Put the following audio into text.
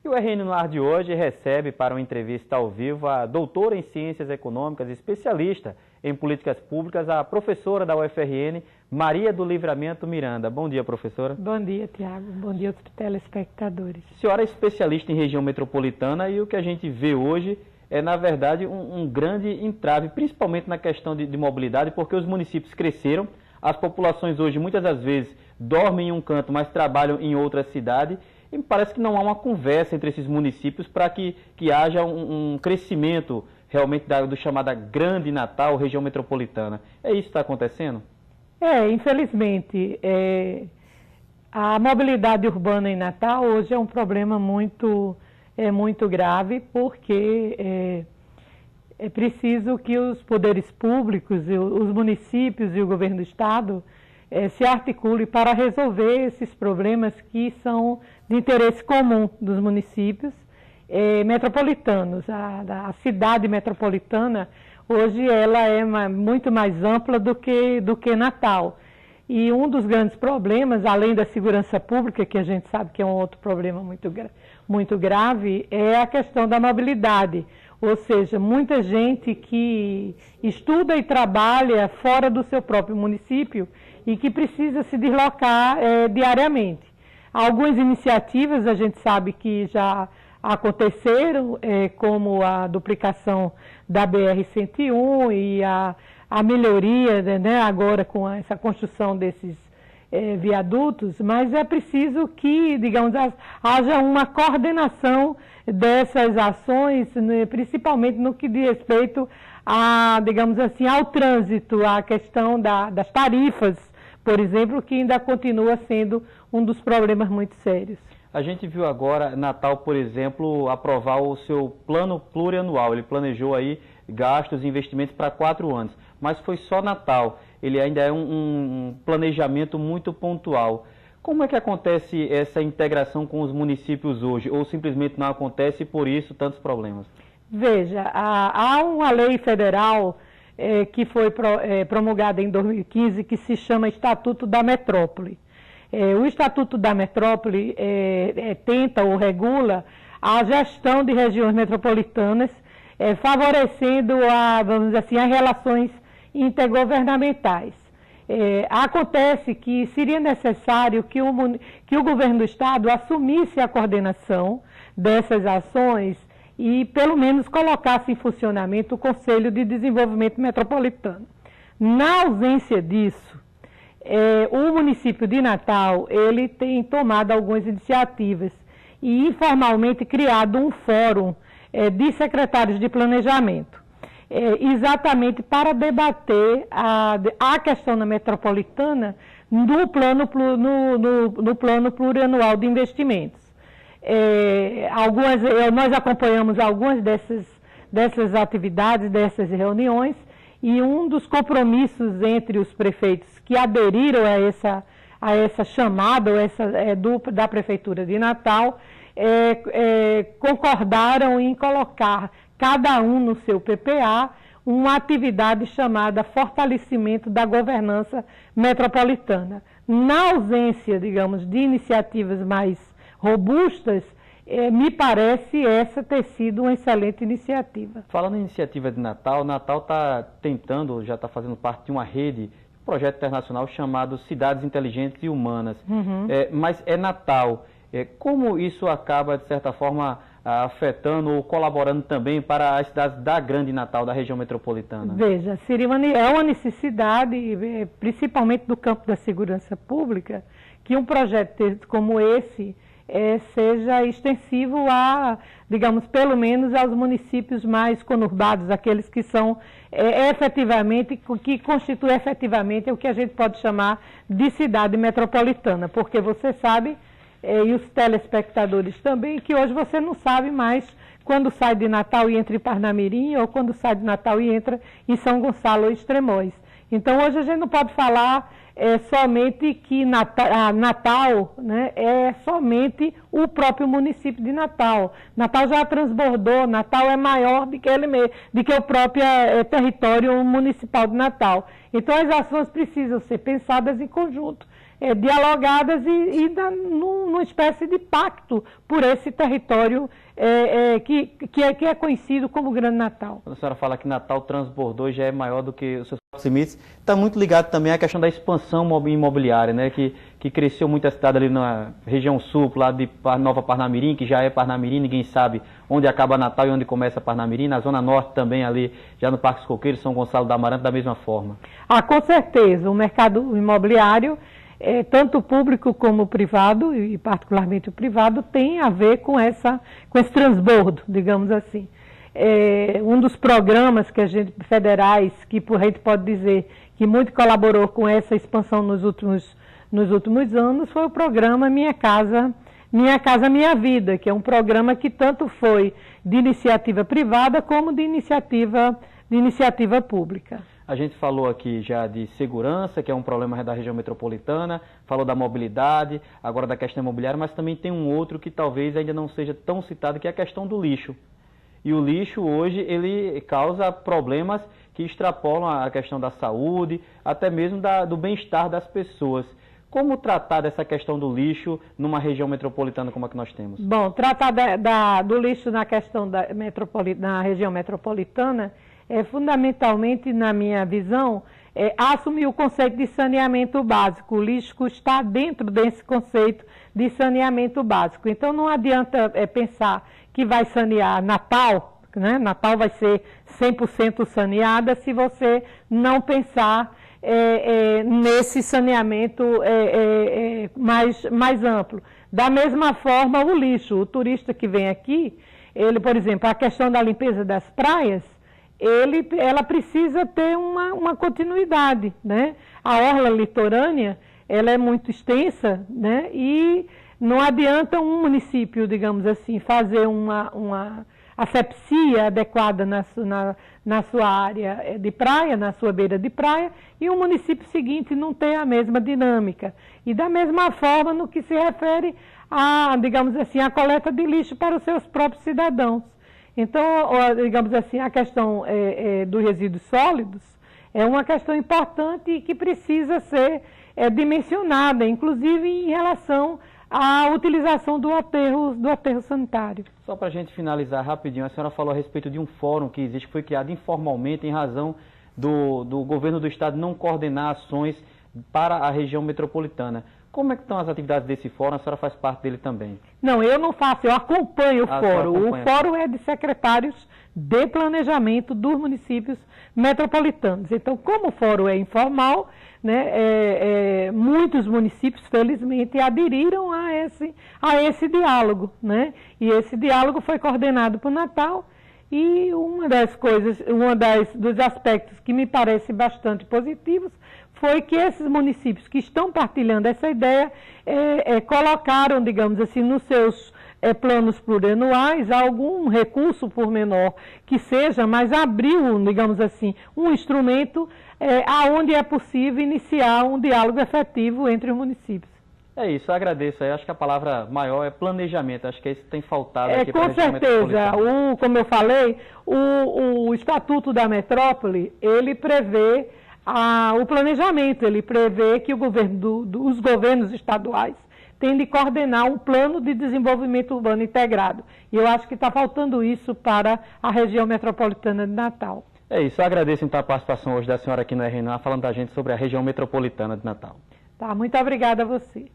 E o RN no Ar de hoje recebe para uma entrevista ao vivo a doutora em Ciências Econômicas e especialista em Políticas Públicas, a professora da UFRN, Maria do Livramento Miranda. Bom dia, professora. Bom dia, Tiago. Bom dia aos telespectadores. A senhora é especialista em região metropolitana e o que a gente vê hoje é, na verdade, um grande entrave, principalmente na questão de mobilidade, porque os municípios cresceram, as populações hoje muitas das vezes dormem em um canto, mas trabalham em outra cidade. E me parece que não há uma conversa entre esses municípios para que haja um crescimento realmente do chamada Grande Natal, região metropolitana. É isso que está acontecendo? Infelizmente, a mobilidade urbana em Natal hoje é um problema muito grave, porque é preciso que os poderes públicos, os municípios e o governo do estado se articule para resolver esses problemas que são de interesse comum dos municípios metropolitanos. A cidade metropolitana, hoje, ela é muito mais ampla do que Natal. E um dos grandes problemas, além da segurança pública, que a gente sabe que é um outro problema muito grave, é a questão da mobilidade. Ou seja, muita gente que estuda e trabalha fora do seu próprio município e que precisa se deslocar diariamente. Algumas iniciativas a gente sabe que já aconteceram, como a duplicação da BR-101 e a melhoria, né, agora com essa construção desses viadutos, mas é preciso que, digamos, haja uma coordenação dessas ações, né, principalmente no que diz respeito digamos assim, ao trânsito, à questão das tarifas, por exemplo, que ainda continua sendo um dos problemas muito sérios. A gente viu agora Natal, por exemplo, aprovar o seu plano plurianual. Ele planejou aí gastos e investimentos para 4 anos, mas foi só Natal. Ele ainda é um planejamento muito pontual. Como é que acontece essa integração com os municípios hoje? Ou simplesmente não acontece e por isso tantos problemas? Veja, há uma lei federal que foi promulgada em 2015 que se chama Estatuto da Metrópole. O Estatuto da Metrópole tenta ou regula a gestão de regiões metropolitanas, favorecendo vamos dizer assim, as relações intergovernamentais. Acontece que seria necessário que o governo do estado assumisse a coordenação dessas ações e pelo menos colocasse em funcionamento o Conselho de Desenvolvimento Metropolitano. Na ausência disso, o município de Natal, ele tem tomado algumas iniciativas e informalmente criado um fórum de secretários de planejamento, exatamente para debater a questão na metropolitana no plano plurianual de investimentos. Nós acompanhamos algumas dessas atividades, dessas reuniões, e um dos compromissos entre os prefeitos que aderiram a essa chamada da Prefeitura de Natal, concordaram em colocar cada um no seu PPA uma atividade chamada Fortalecimento da Governança Metropolitana. Na ausência, digamos, de iniciativas mais robustas, me parece essa ter sido uma excelente iniciativa. Falando em iniciativa de Natal, Natal está tentando, já está fazendo parte de uma rede, um projeto internacional chamado Cidades Inteligentes e Humanas. Mas é Natal. Como isso acaba, de certa forma, afetando ou colaborando também para as cidades da Grande Natal, da região metropolitana? Veja, seria uma necessidade, principalmente do campo da segurança pública, que um projeto como esse seja extensivo digamos, pelo menos aos municípios mais conurbados, aqueles que são que constituem efetivamente o que a gente pode chamar de cidade metropolitana, porque você sabe, e os telespectadores também, que hoje você não sabe mais quando sai de Natal e entra em Parnamirim, ou quando sai de Natal e entra em São Gonçalo ou Extremóis. Então, hoje a gente não pode falar somente que Natal, né, é somente o próprio município de Natal. Natal já transbordou, Natal é maior do que o próprio território municipal de Natal. Então, as ações precisam ser pensadas em conjunto, dialogadas e numa espécie de pacto por esse território que é conhecido como Grande Natal. Quando a senhora fala que Natal transbordou e já é maior do que os seus limites, está muito ligado também à questão da expansão imobiliária, né? Que cresceu muito a cidade ali na região sul, lá de Nova Parnamirim, que já é Parnamirim, ninguém sabe onde acaba Natal e onde começa Parnamirim. Na Zona Norte também ali, já no Parque Coqueiros, São Gonçalo da Amarante, da mesma forma. Com certeza, o mercado imobiliário, tanto o público como o privado, e particularmente o privado, tem a ver com esse transbordo, digamos assim. Um dos programas federais que a gente pode dizer que muito colaborou com essa expansão nos últimos anos foi o programa Minha Casa Minha Vida, que é um programa que tanto foi de iniciativa privada como de iniciativa pública. A gente falou aqui já de segurança, que é um problema da região metropolitana, falou da mobilidade, agora da questão imobiliária, mas também tem um outro que talvez ainda não seja tão citado, que é a questão do lixo. E o lixo hoje, ele causa problemas que extrapolam a questão da saúde, até mesmo do bem-estar das pessoas. Como tratar dessa questão do lixo numa região metropolitana como a que nós temos? Bom, tratar do lixo na questão na região metropolitana fundamentalmente, na minha visão, assumir o conceito de saneamento básico. O lixo está dentro desse conceito de saneamento básico. Então, não adianta pensar que vai sanear Natal, né? Natal vai ser 100% saneada se você não pensar nesse saneamento mais amplo. Da mesma forma, o lixo. O turista que vem aqui, por exemplo, a questão da limpeza das praias, ela precisa ter uma continuidade, né? A orla litorânea, ela é muito extensa, né? E não adianta um município, digamos assim, fazer uma asepsia adequada na sua área de praia, na sua beira de praia, e o município seguinte não ter a mesma dinâmica. E da mesma forma no que se refere digamos assim, a coleta de lixo para os seus próprios cidadãos. Então, digamos assim, a questão dos resíduos sólidos é uma questão importante e que precisa ser dimensionada, inclusive em relação à utilização do aterro sanitário. Só para a gente finalizar rapidinho, a senhora falou a respeito de um fórum que existe, que foi criado informalmente em razão do governo do estado não coordenar ações para a região metropolitana. Como é que estão as atividades desse fórum? A senhora faz parte dele também? Não, eu não faço, eu acompanho o fórum. O fórum é de secretários de planejamento dos municípios metropolitanos. Então, como o fórum é informal, né, muitos municípios, felizmente, aderiram a esse diálogo, né? E esse diálogo foi coordenado por Natal. E dos aspectos que me parecem bastante positivos foi que esses municípios que estão partilhando essa ideia colocaram, digamos assim, nos seus planos plurianuais algum recurso, por menor que seja, mas abriu, digamos assim, um instrumento aonde é possível iniciar um diálogo efetivo entre os municípios. É isso, eu agradeço. Eu acho que a palavra maior é planejamento. Acho que é isso que tem faltado aqui para a região metropolitana. Com certeza. Como eu falei, o Estatuto da Metrópole, ele prevê o planejamento, ele prevê que os governos estaduais têm de coordenar um plano de desenvolvimento urbano integrado. E eu acho que está faltando isso para a região metropolitana de Natal. É isso, eu agradeço então a participação hoje da senhora aqui no RNA, falando da gente sobre a região metropolitana de Natal. Tá, muito obrigada a você.